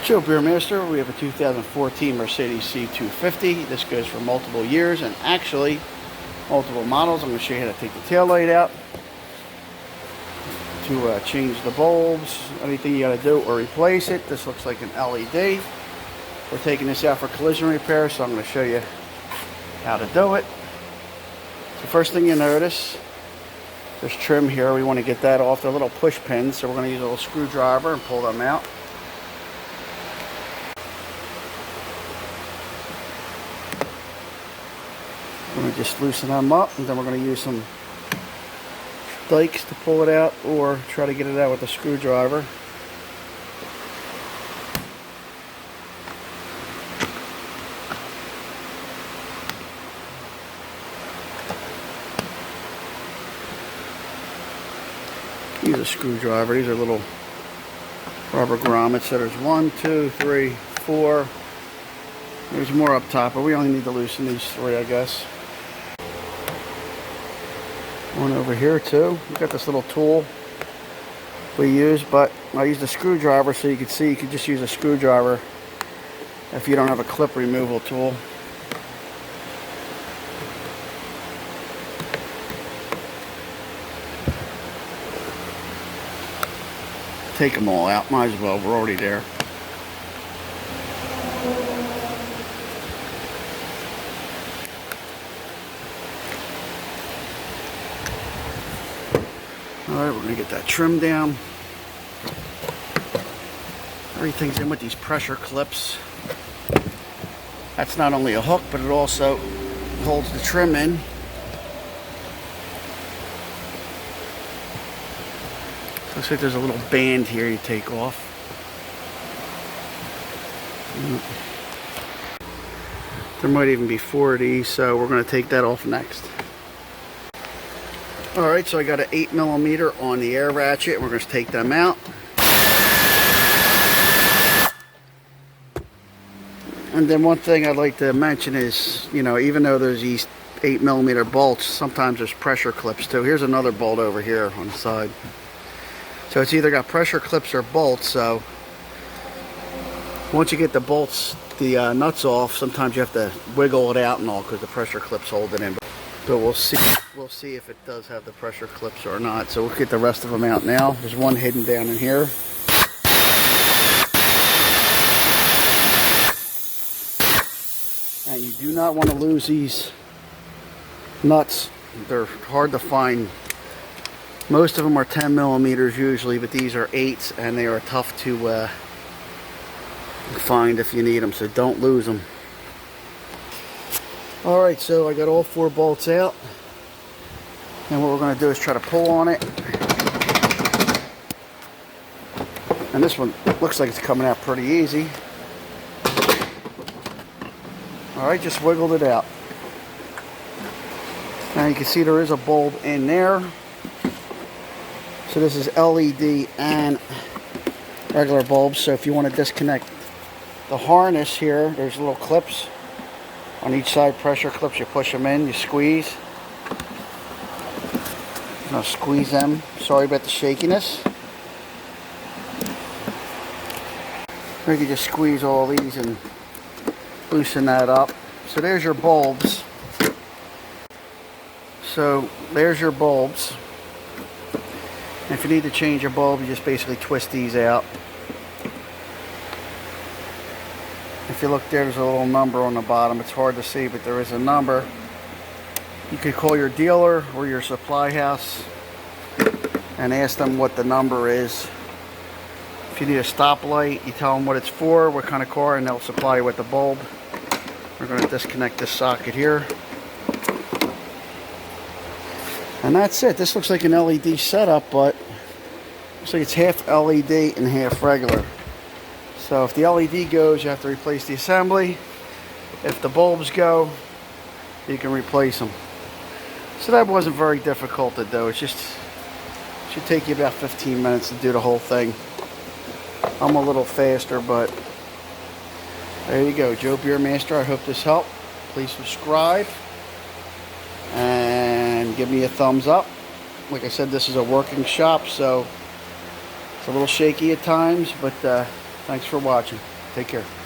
Joe Beermaster. We have a 2014 Mercedes C250. This goes for multiple years and actually multiple models. I'm going to show you how to take the tail light out, to change the bulbs, anything you got to do or replace it. This looks like an LED. We're taking this out for collision repair, so I'm going to show you how to do it. So first thing you notice, there's trim here. We want to get that off. They're little push pins, so we're going to use a little screwdriver and pull them out. We're going to just loosen them up, and then we're going to use some dikes to pull it out or try to get it out with a screwdriver. Use a screwdriver. These are little rubber grommets. So there's 1, 2, 3, 4. There's more up top, but we only need to loosen these 3, I guess. One over here too. We've got this little tool we use, but I used a screwdriver so you can see you can just use a screwdriver if you don't have a clip removal tool. Take them all out, might as well, we're already there. Alright, we're going to get that trim down. Everything's in with these pressure clips. That's not only a hook, but it also holds the trim in. Looks like there's a little band here you take off. There might even be 4 of these, so we're going to take that off next. Alright, so I got an 8mm on the air ratchet. We're going to take them out. And then one thing I'd like to mention is, you know, even though there's these 8mm bolts, sometimes there's pressure clips too. Here's another bolt over here on the side. So it's either got pressure clips or bolts. So once you get the bolts, the nuts off, sometimes you have to wiggle it out and all because the pressure clips hold it in. But we'll see. We'll see if it does have the pressure clips or not. So we'll get the rest of them out now. There's one hidden down in here. And you do not want to lose these nuts. They're hard to find. Most of them are 10mm usually, but these are 8s and they are tough to find if you need them, so don't lose them. Alright, so I got all 4 bolts out, and what we're going to do is try to pull on it. And this one looks like it's coming out pretty easy. Alright, just wiggled it out. Now you can see there is a bulb in there. So this is LED and regular bulbs. So if you want to disconnect the harness here, there's little clips on each side, pressure clips. You push them in, you squeeze. Now squeeze them. Sorry about the shakiness. Or you can just squeeze all these and loosen that up. So there's your bulbs. So there's your bulbs. If you need to change your bulb, you just basically twist these out. If you look there's a little number on the bottom. It's hard to see, but there is a number. You could call your dealer or your supply house and ask them what the number is. If you need a stoplight, you tell them what it's for, what kind of car, and they'll supply you with the bulb. We're going to disconnect this socket here. And that's it. This looks like an LED setup, but looks like it's half LED and half regular. So if the LED goes, you have to replace the assembly. If the bulbs go, you can replace them. So that wasn't very difficult to do. It should take you about 15 minutes to do the whole thing. I'm a little faster, but there you go. Joe Beermaster. I hope this helped. Please subscribe and give me a thumbs up. Like I said, this is a working shop, so it's a little shaky at times, but thanks for watching. Take care.